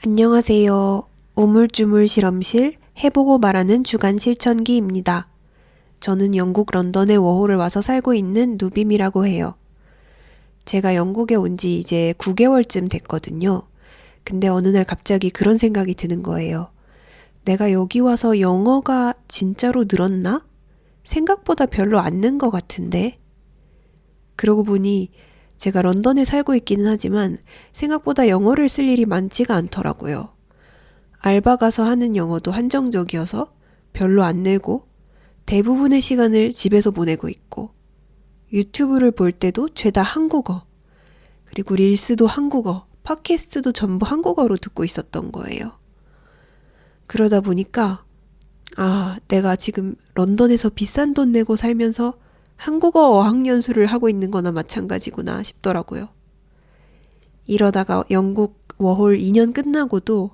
안녕하세요. 우물쭈물 실험실 해보고 말하는 주간 실천기입니다. 저는 영국 런던의 워홀을 와서 살고 있는 누빔이라고 해요. 제가 영국에 온 지 이제 9개월쯤 됐거든요. 근데 어느 날 갑자기 그런 생각이 드는 거예요. 내가 여기 와서 영어가 진짜로 늘었나? 생각보다 별로 안 는 것 같은데? 그러고 보니 제가 런던에 살고 있기는 하지만 생각보다 영어를 쓸 일이 많지가 않더라고요. 알바 가서 하는 영어도 한정적이어서 별로 안 늘고 대부분의 시간을 집에서 보내고 있고 유튜브를 볼 때도 죄다 한국어, 그리고 릴스도 한국어, 팟캐스트도 전부 한국어로 듣고 있었던 거예요. 그러다 보니까 내가 지금 런던에서 비싼 돈 내고 살면서 한국어 어학연수를 하고 있는 거나 마찬가지구나 싶더라고요. 이러다가 영국 워홀 2년 끝나고도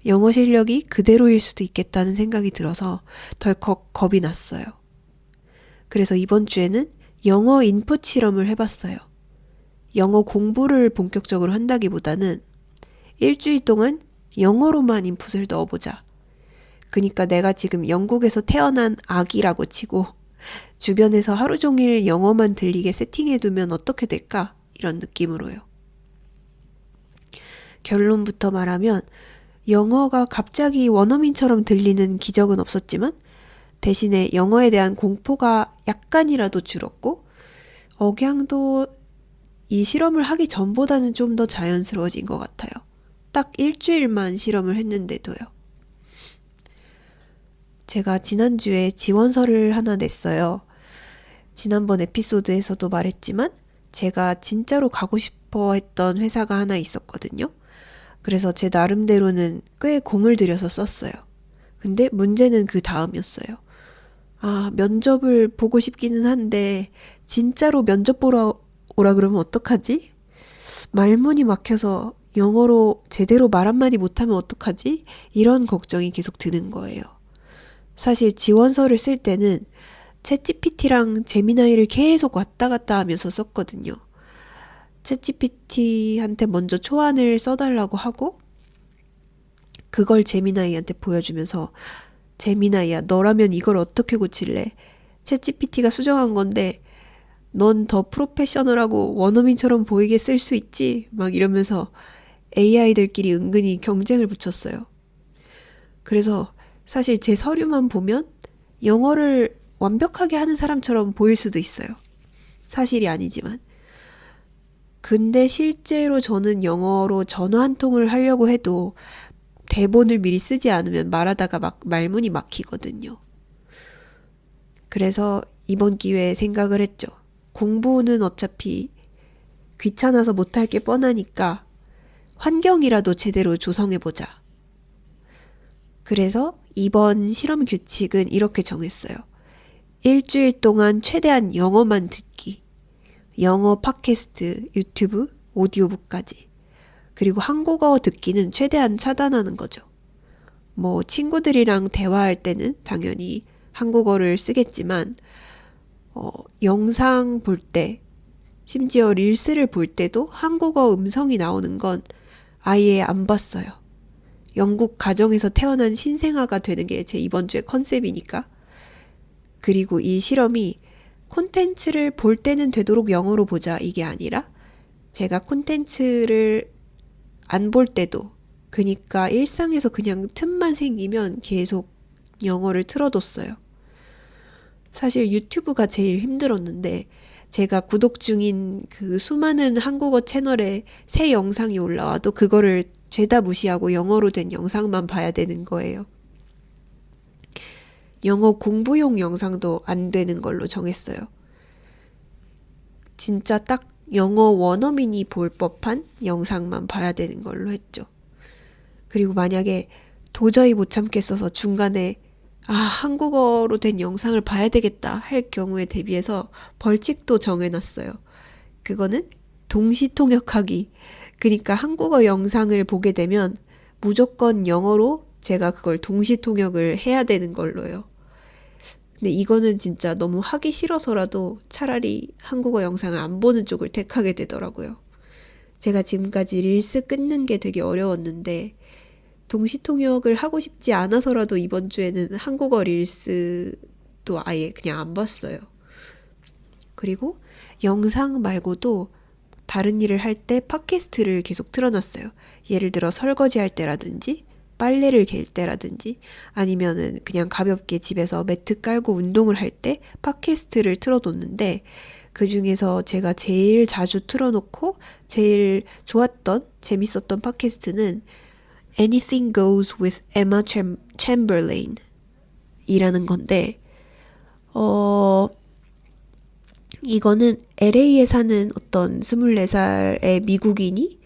영어 실력이 그대로일 수도 있겠다는 생각이 들어서 덜컥 겁이 났어요. 그래서 이번 주에는 영어 인풋 실험을 해봤어요. 영어 공부를 본격적으로 한다기보다는 일주일 동안 영어로만 인풋을 넣어보자. 그러니까 내가 지금 영국에서 태어난 아기라고 치고 주변에서 하루 종일 영어만 들리게 세팅해두면 어떻게 될까? 이런 느낌으로요. 결론부터 말하면 영어가 갑자기 원어민처럼 들리는 기적은 없었지만 대신에 영어에 대한 공포가 약간이라도 줄었고 억양도 이 실험을 하기 전보다는 좀 더 자연스러워진 것 같아요. 딱 일주일만 실험을 했는데도요. 제가 지난주에 지원서를 하나 냈어요. 지난번 에피소드에서도 말했지만 제가 진짜로 가고 싶어 했던 회사가 하나 있었거든요. 그래서 제 나름대로는 꽤 공을 들여서 썼어요. 근데 문제는 그 다음이었어요. 면접을 보고 싶기는 한데 진짜로 면접 보러 오라 그러면 어떡하지? 말문이 막혀서 영어로 제대로 말 한마디 못하면 어떡하지? 이런 걱정이 계속 드는 거예요. 사실 지원서를 쓸 때는 챗GPT랑 제미나이를 계속 왔다 갔다 하면서 썼거든요. 챗GPT한테 먼저 초안을 써달라고 하고 그걸 제미나이한테 보여주면서 제미나이야, 너라면 이걸 어떻게 고칠래? 챗GPT가 수정한 건데 넌 더 프로페셔널하고 원어민처럼 보이게 쓸 수 있지? 막 이러면서 AI들끼리 은근히 경쟁을 붙였어요. 그래서 사실 제 서류만 보면 영어를 완벽하게 하는 사람처럼 보일 수도 있어요. 사실이 아니지만. 근데 실제로 저는 영어로 전화 한 통을 하려고 해도 대본을 미리 쓰지 않으면 말하다가 막 말문이 막히거든요. 그래서 이번 기회에 생각을 했죠. 공부는 어차피 귀찮아서 못할 게 뻔하니까 환경이라도 제대로 조성해보자. 그래서 이번 실험 규칙은 이렇게 정했어요. 일주일 동안 최대한 영어만 듣기. 영어 팟캐스트, 유튜브, 오디오북까지. 그리고 한국어 듣기는 최대한 차단하는 거죠. 뭐 친구들이랑 대화할 때는 당연히 한국어를 쓰겠지만 영상 볼 때, 심지어 릴스를 볼 때도 한국어 음성이 나오는 건 아예 안 봤어요. 영국 가정에서 태어난 신생아가 되는 게 제 이번 주의 컨셉이니까. 그리고 이 실험이 콘텐츠를 볼 때는 되도록 영어로 보자 이게 아니라 제가 콘텐츠를 안 볼 때도, 그니까 일상에서 그냥 틈만 생기면 계속 영어를 틀어뒀어요. 사실 유튜브가 제일 힘들었는데 제가 구독 중인 그 수많은 한국어 채널에 새 영상이 올라와도 그거를 죄다 무시하고 영어로 된 영상만 봐야 되는 거예요. 영어 공부용 영상도 안 되는 걸로 정했어요. 진짜 딱 영어 원어민이 볼 법한 영상만 봐야 되는 걸로 했죠. 그리고 만약에 도저히 못 참겠어서 중간에 한국어로 된 영상을 봐야 되겠다 할 경우에 대비해서 벌칙도 정해놨어요. 그거는 동시통역하기. 그러니까 한국어 영상을 보게 되면 무조건 영어로 제가 그걸 동시통역을 해야 되는 걸로요. 근데 이거는 진짜 너무 하기 싫어서라도 차라리 한국어 영상을 안 보는 쪽을 택하게 되더라고요. 제가 지금까지 릴스 끊는 게 되게 어려웠는데 동시통역을 하고 싶지 않아서라도 이번 주에는 한국어 릴스도 아예 그냥 안 봤어요. 그리고 영상 말고도 다른 일을 할 때 팟캐스트를 계속 틀어놨어요. 예를 들어 설거지 할 때라든지 빨래를 갤 때라든지 아니면은 그냥 가볍게 집에서 매트 깔고 운동을 할 때 팟캐스트를 틀어놓는데 그 중에서 제가 제일 자주 틀어놓고 제일 좋았던 재밌었던 팟캐스트는 Anything Goes with Emma Chamberlain 이라는 건데 이거는 LA에 사는 어떤 24살의 미국인이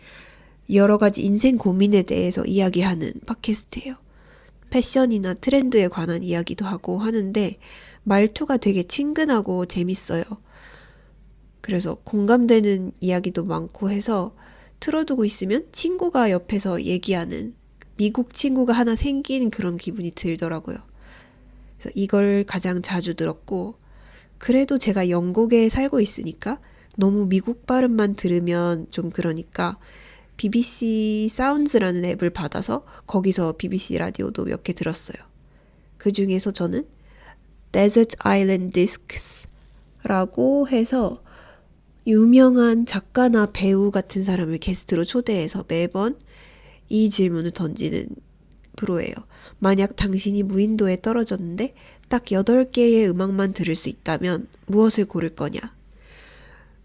여러 가지 인생 고민에 대해서 이야기하는 팟캐스트예요. 패션이나 트렌드에 관한 이야기도 하고 하는데 말투가 되게 친근하고 재밌어요. 그래서 공감되는 이야기도 많고 해서 틀어두고 있으면 친구가 옆에서 얘기하는 미국 친구가 하나 생긴 그런 기분이 들더라고요. 그래서 이걸 가장 자주 들었고 그래도 제가 영국에 살고 있으니까 너무 미국 발음만 들으면 좀 그러니까 BBC 사운즈라는 앱을 받아서 거기서 BBC 라디오도 몇 개 들었어요. 그 중에서 저는 Desert Island Discs라고 해서 유명한 작가나 배우 같은 사람을 게스트로 초대해서 매번 이 질문을 던지는 프로예요. 만약 당신이 무인도에 떨어졌는데 딱 8개의 음악만 들을 수 있다면 무엇을 고를 거냐?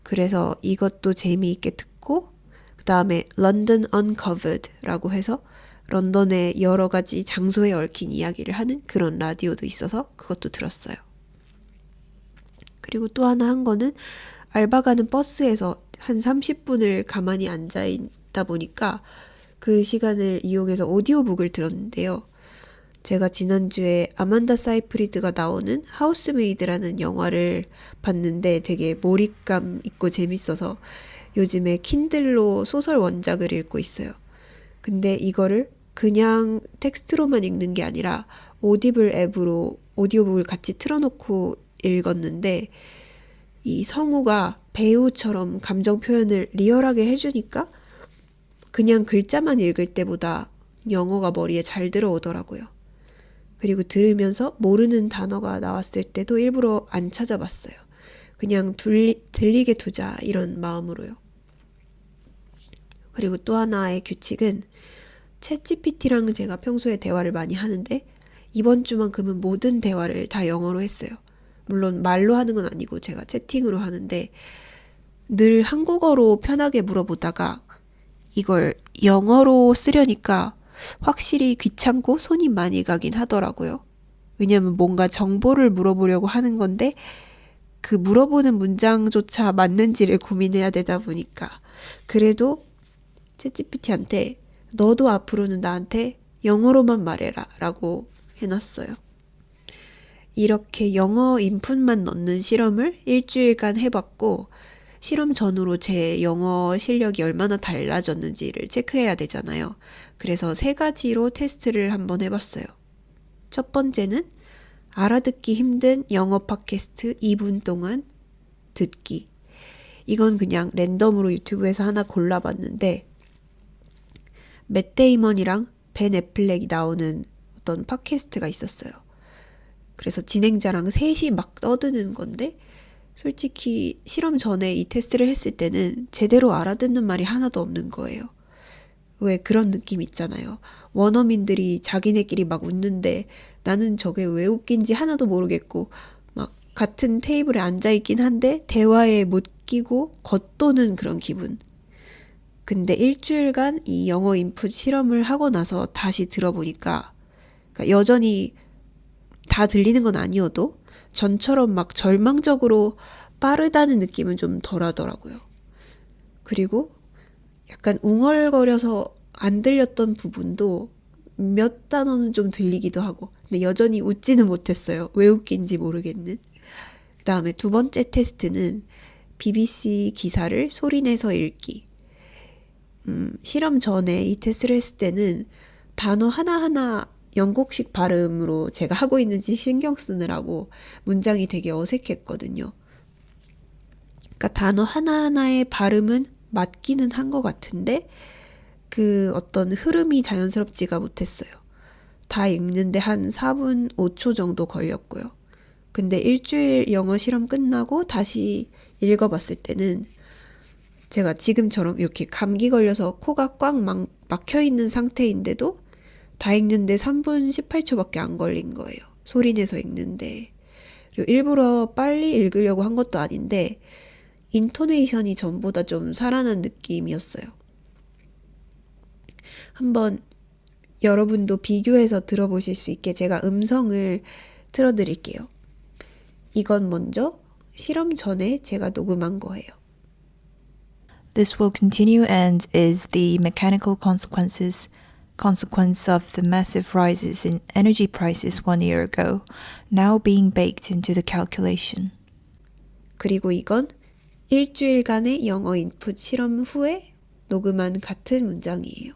그래서 이것도 재미있게 듣고 그 다음에 London Uncovered라고 해서 런던의 여러 가지 장소에 얽힌 이야기를 하는 그런 라디오도 있어서 그것도 들었어요. 그리고 또 하나 한 거는 알바 가는 버스에서 한 30분을 가만히 앉아 있다 보니까 그 시간을 이용해서 오디오북을 들었는데요. 제가 지난주에 아만다 사이프리드가 나오는 하우스메이드라는 영화를 봤는데 되게 몰입감 있고 재밌어서 요즘에 킨들로 소설 원작을 읽고 있어요. 근데 이거를 그냥 텍스트로만 읽는 게 아니라 오디블 앱으로 오디오북을 같이 틀어놓고 읽었는데 이 성우가 배우처럼 감정 표현을 리얼하게 해주니까 그냥 글자만 읽을 때보다 영어가 머리에 잘 들어오더라고요. 그리고 들으면서 모르는 단어가 나왔을 때도 일부러 안 찾아봤어요. 그냥 들리게 두자 이런 마음으로요. 그리고 또 하나의 규칙은 챗GPT랑 제가 평소에 대화를 많이 하는데 이번 주만큼은 모든 대화를 다 영어로 했어요. 물론 말로 하는 건 아니고 제가 채팅으로 하는데 늘 한국어로 편하게 물어보다가 이걸 영어로 쓰려니까 확실히 귀찮고 손이 많이 가긴 하더라고요. 왜냐면 뭔가 정보를 물어보려고 하는 건데 그 물어보는 문장조차 맞는지를 고민해야 되다 보니까 그래도 챗GPT한테 너도 앞으로는 나한테 영어로만 말해라 라고 해놨어요. 이렇게 영어 인풋만 넣는 실험을 일주일간 해봤고 실험 전후로 제 영어 실력이 얼마나 달라졌는지를 체크해야 되잖아요. 그래서 3가지로 테스트를 한번 해봤어요. 첫 번째는 알아듣기 힘든 영어 팟캐스트 2분 동안 듣기. 이건 그냥 랜덤으로 유튜브에서 하나 골라봤는데 맷 데이먼이랑 벤 애플렉이 나오는 어떤 팟캐스트가 있었어요. 그래서 진행자랑 셋이 막 떠드는 건데 솔직히 실험 전에 이 테스트를 했을 때는 제대로 알아듣는 말이 하나도 없는 거예요. 왜 그런 느낌 있잖아요. 원어민들이 자기네끼리 막 웃는데 나는 저게 왜 웃긴지 하나도 모르겠고 막 같은 테이블에 앉아있긴 한데 대화에 못 끼고 겉도는 그런 기분. 근데 일주일간 이 영어 인풋 실험을 하고 나서 다시 들어보니까 그러니까 여전히 다 들리는 건 아니어도 전처럼 막 절망적으로 빠르다는 느낌은 좀 덜하더라고요. 그리고 약간 웅얼거려서 안 들렸던 부분도 몇 단어는 좀 들리기도 하고 근데 여전히 웃지는 못했어요. 왜 웃긴지 모르겠는. 그 다음에 2번째 테스트는 BBC 기사를 소리내서 읽기. 실험 전에 이 테스트를 했을 때는 단어 하나하나 영국식 발음으로 제가 하고 있는지 신경 쓰느라고 문장이 되게 어색했거든요. 그러니까 단어 하나하나의 발음은 맞기는 한 것 같은데 그 어떤 흐름이 자연스럽지가 못했어요. 다 읽는데 한 4분 5초 정도 걸렸고요. 근데 일주일 영어 실험 끝나고 다시 읽어봤을 때는 제가 지금처럼 이렇게 감기 걸려서 코가 꽉 막혀있는 상태인데도 다 읽는데 3분 18초밖에 안 걸린 거예요. 소리내서 읽는데. 그리고 일부러 빨리 읽으려고 한 것도 아닌데 인토네이션이 전보다 좀 살아난 느낌이었어요. 한번 여러분도 비교해서 들어보실 수 있게 제가 음성을 틀어드릴게요. 이건 먼저 실험 전에 제가 녹음한 거예요. This will continue and is the mechanical consequence of the massive rises in energy prices 1 year ago, now being baked into the calculation. 그리고 이건 일주일간의 영어 인풋 실험 후에 녹음한 같은 문장이에요.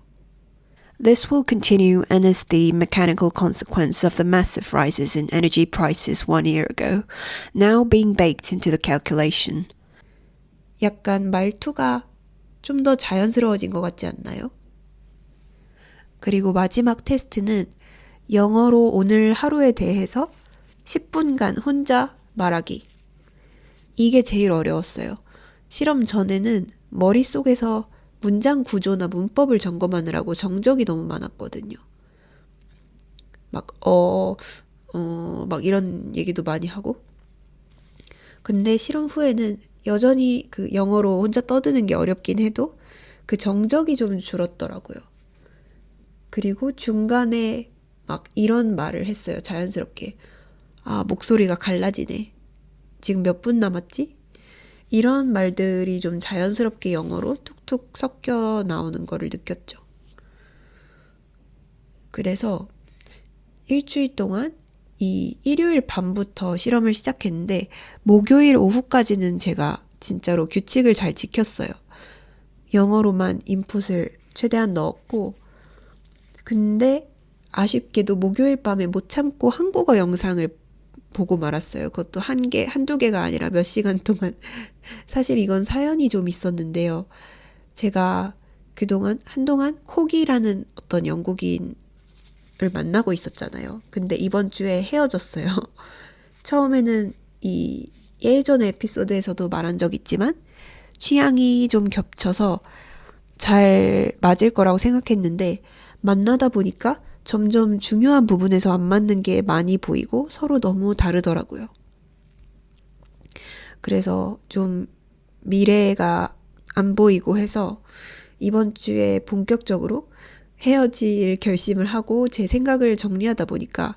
This will continue and is the mechanical consequence of the massive rises in energy prices 1 year ago, now being baked into the calculation. 약간 말투가 좀 더 자연스러워진 것 같지 않나요? 그리고 마지막 테스트는 영어로 오늘 하루에 대해서 10분간 혼자 말하기. 이게 제일 어려웠어요. 실험 전에는 머릿속에서 문장 구조나 문법을 점검하느라고 정적이 너무 많았거든요. 막 이런 얘기도 많이 하고. 근데 실험 후에는 여전히 그 영어로 혼자 떠드는 게 어렵긴 해도 그 정적이 좀 줄었더라고요. 그리고 중간에 막 이런 말을 했어요. 자연스럽게. 아, 목소리가 갈라지네. 지금 몇 분 남았지? 이런 말들이 좀 자연스럽게 영어로 툭툭 섞여 나오는 거를 느꼈죠. 그래서 일주일 동안 이 일요일 밤부터 실험을 시작했는데 목요일 오후까지는 제가 진짜로 규칙을 잘 지켰어요. 영어로만 인풋을 최대한 넣었고 근데 아쉽게도 목요일 밤에 못 참고 한국어 영상을 보고 말았어요. 그것도 한두 개가 아니라 몇 시간 동안. 사실 이건 사연이 좀 있었는데요. 제가 한동안 콕이라는 어떤 영국인을 만나고 있었잖아요. 근데 이번 주에 헤어졌어요. 처음에는 이 예전의 에피소드에서도 말한 적 있지만 취향이 좀 겹쳐서 잘 맞을 거라고 생각했는데 만나다 보니까 점점 중요한 부분에서 안 맞는 게 많이 보이고 서로 너무 다르더라고요. 그래서 좀 미래가 안 보이고 해서 이번 주에 본격적으로 헤어질 결심을 하고 제 생각을 정리하다 보니까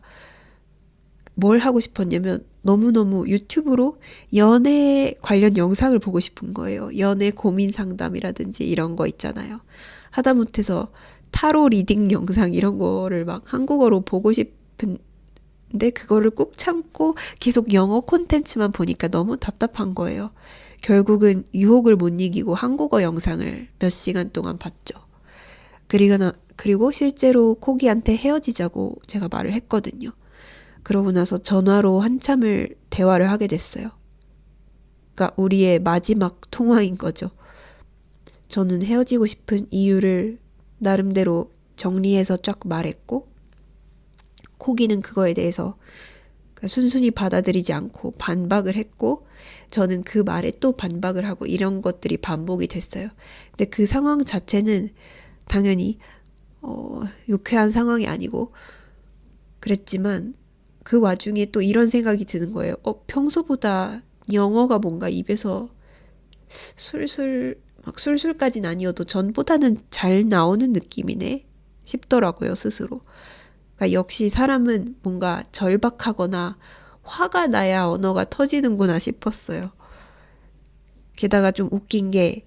뭘 하고 싶었냐면 너무너무 유튜브로 연애 관련 영상을 보고 싶은 거예요. 연애 고민 상담이라든지 이런 거 있잖아요. 하다못해서 타로 리딩 영상 이런 거를 막 한국어로 보고 싶은데 그거를 꾹 참고 계속 영어 콘텐츠만 보니까 너무 답답한 거예요. 결국은 유혹을 못 이기고 한국어 영상을 몇 시간 동안 봤죠. 그리고 실제로 코기한테 헤어지자고 제가 말을 했거든요. 그러고 나서 전화로 한참을 대화를 하게 됐어요. 그러니까 우리의 마지막 통화인 거죠. 저는 헤어지고 싶은 이유를 나름대로 정리해서 쫙 말했고 코기는 그거에 대해서 순순히 받아들이지 않고 반박을 했고 저는 그 말에 또 반박을 하고 이런 것들이 반복이 됐어요. 근데 그 상황 자체는 당연히 유쾌한 상황이 아니고 그랬지만 그 와중에 또 이런 생각이 드는 거예요. 평소보다 영어가 뭔가 입에서 술술까진 아니어도 전보다는 잘 나오는 느낌이네 싶더라고요, 스스로. 그러니까 역시 사람은 뭔가 절박하거나 화가 나야 언어가 터지는구나 싶었어요. 게다가 좀 웃긴 게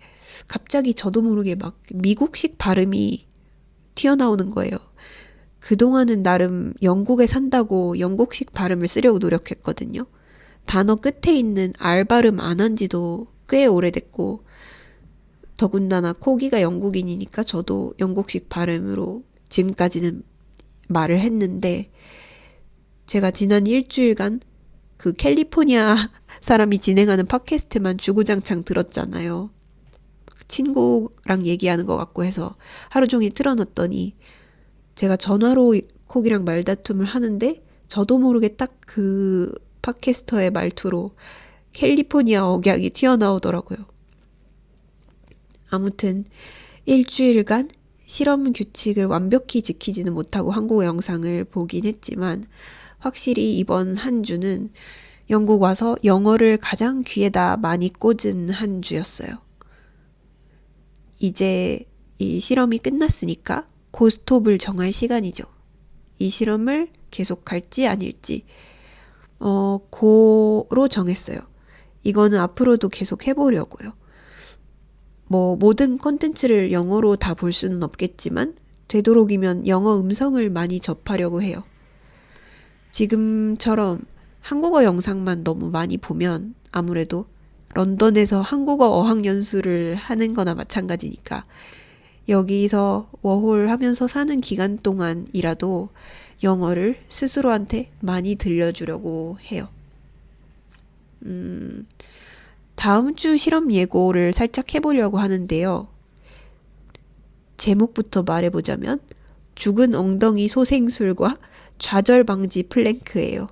갑자기 저도 모르게 막 미국식 발음이 튀어나오는 거예요. 그동안은 나름 영국에 산다고 영국식 발음을 쓰려고 노력했거든요. 단어 끝에 있는 R 발음 안 한 지도 꽤 오래됐고 더군다나 코기가 영국인이니까 저도 영국식 발음으로 지금까지는 말을 했는데 제가 지난 일주일간 그 캘리포니아 사람이 진행하는 팟캐스트만 주구장창 들었잖아요. 친구랑 얘기하는 것 같고 해서 하루 종일 틀어놨더니 제가 전화로 콕이랑 말다툼을 하는데 저도 모르게 딱 그 팟캐스터의 말투로 캘리포니아 억양이 튀어나오더라고요. 아무튼 일주일간 실험 규칙을 완벽히 지키지는 못하고 한국어 영상을 보긴 했지만 확실히 이번 한 주는 영국 와서 영어를 가장 귀에다 많이 꽂은 한 주였어요. 이제 이 실험이 끝났으니까 고스톱을 정할 시간이죠. 이 실험을 계속할지 아닐지 고로 정했어요. 이거는 앞으로도 계속 해보려고요. 모든 컨텐츠를 영어로 다 볼 수는 없겠지만 되도록이면 영어 음성을 많이 접하려고 해요. 지금처럼 한국어 영상만 너무 많이 보면 아무래도 런던에서 한국어 어학연수를 하는 거나 마찬가지니까 여기서 워홀 하면서 사는 기간 동안이라도 영어를 스스로한테 많이 들려주려고 해요. 다음 주 실험 예고를 살짝 해보려고 하는데요. 제목부터 말해보자면 죽은 엉덩이 소생술과 좌절 방지 플랭크예요.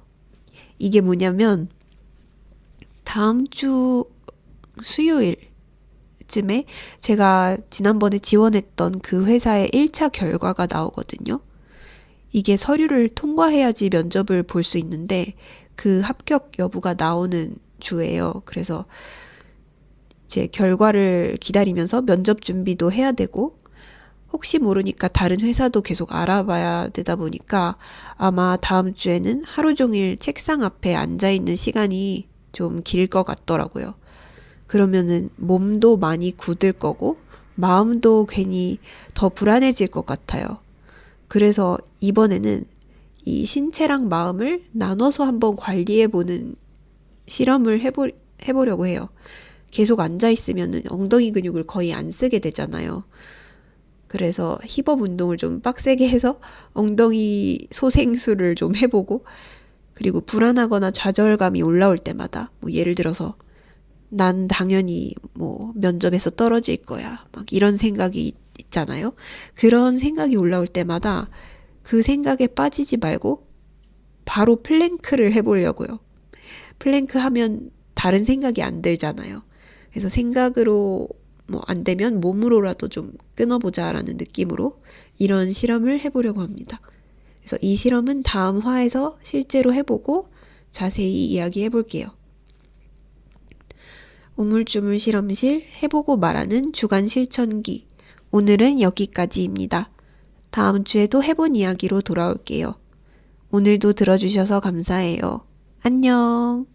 이게 뭐냐면 다음 주 수요일쯤에 제가 지난번에 지원했던 그 회사의 1차 결과가 나오거든요. 이게 서류를 통과해야지 면접을 볼 수 있는데 그 합격 여부가 나오는 주예요. 그래서 이제 결과를 기다리면서 면접 준비도 해야 되고 혹시 모르니까 다른 회사도 계속 알아봐야 되다 보니까 아마 다음 주에는 하루 종일 책상 앞에 앉아 있는 시간이 좀 길 것 같더라고요. 그러면은 몸도 많이 굳을 거고 마음도 괜히 더 불안해질 것 같아요. 그래서 이번에는 이 신체랑 마음을 나눠서 한번 관리해보는 실험을 해보려고 해요. 계속 앉아있으면 엉덩이 근육을 거의 안 쓰게 되잖아요. 그래서 힙업 운동을 좀 빡세게 해서 엉덩이 소생술을 좀 해보고 그리고 불안하거나 좌절감이 올라올 때마다 예를 들어서 난 당연히 면접에서 떨어질 거야. 막 이런 생각이 있잖아요. 그런 생각이 올라올 때마다 그 생각에 빠지지 말고 바로 플랭크를 해보려고요. 플랭크 하면 다른 생각이 안 들잖아요. 그래서 생각으로 안 되면 몸으로라도 좀 끊어보자라는 느낌으로 이런 실험을 해보려고 합니다. 그래서 이 실험은 다음 화에서 실제로 해보고 자세히 이야기해 볼게요. 우물쭈물 실험실 해보고 말하는 주간 실천기. 오늘은 여기까지입니다. 다음 주에도 해본 이야기로 돌아올게요. 오늘도 들어주셔서 감사해요. 안녕.